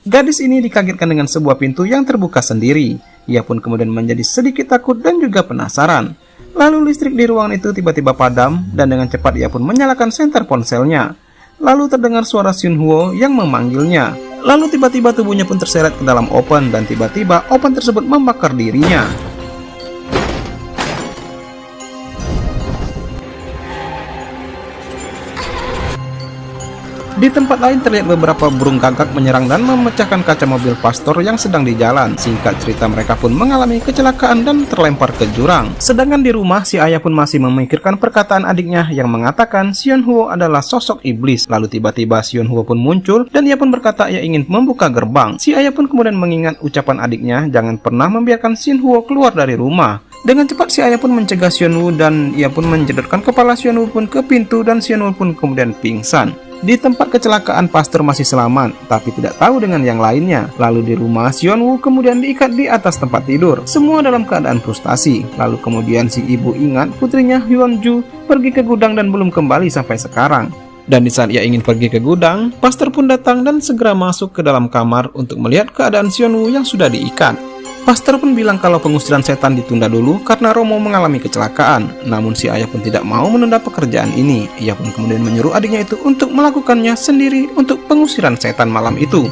Gadis ini dikagetkan dengan sebuah pintu yang terbuka sendiri. Ia pun kemudian menjadi sedikit takut dan juga penasaran. Lalu listrik di ruangan itu tiba-tiba padam dan dengan cepat ia pun menyalakan senter ponselnya. Lalu terdengar suara Xinhuo yang memanggilnya. Lalu tiba-tiba tubuhnya pun terseret ke dalam oven dan tiba-tiba oven tersebut membakar dirinya. Di tempat lain terlihat beberapa burung gagak menyerang dan memecahkan kaca mobil pastor yang sedang di jalan. Singkat cerita, mereka pun mengalami kecelakaan dan terlempar ke jurang. Sedangkan di rumah, si ayah pun masih memikirkan perkataan adiknya yang mengatakan Xinhuo adalah sosok iblis. Lalu tiba-tiba Xinhuo pun muncul dan ia pun berkata ia ingin membuka gerbang. Si ayah pun kemudian mengingat ucapan adiknya, jangan pernah membiarkan Xinhuo keluar dari rumah. Dengan cepat si ayah pun mencegah Xinhuo dan ia pun menjedotkan kepala Xinhuo pun ke pintu dan Xinhuo pun kemudian pingsan. Di tempat kecelakaan, pastor masih selamat, tapi tidak tahu dengan yang lainnya. Lalu di rumah, Xinhuo kemudian diikat di atas tempat tidur. Semua dalam keadaan frustasi. Lalu kemudian si ibu ingat putrinya Hyunju pergi ke gudang dan belum kembali sampai sekarang. Dan di saat ia ingin pergi ke gudang, pastor pun datang dan segera masuk ke dalam kamar untuk melihat keadaan Xinhuo yang sudah diikat. Pastor pun bilang kalau pengusiran setan ditunda dulu karena Romo mengalami kecelakaan. Namun si ayah pun tidak mau menunda pekerjaan ini. Ia pun kemudian menyuruh adiknya itu untuk melakukannya sendiri untuk pengusiran setan malam itu.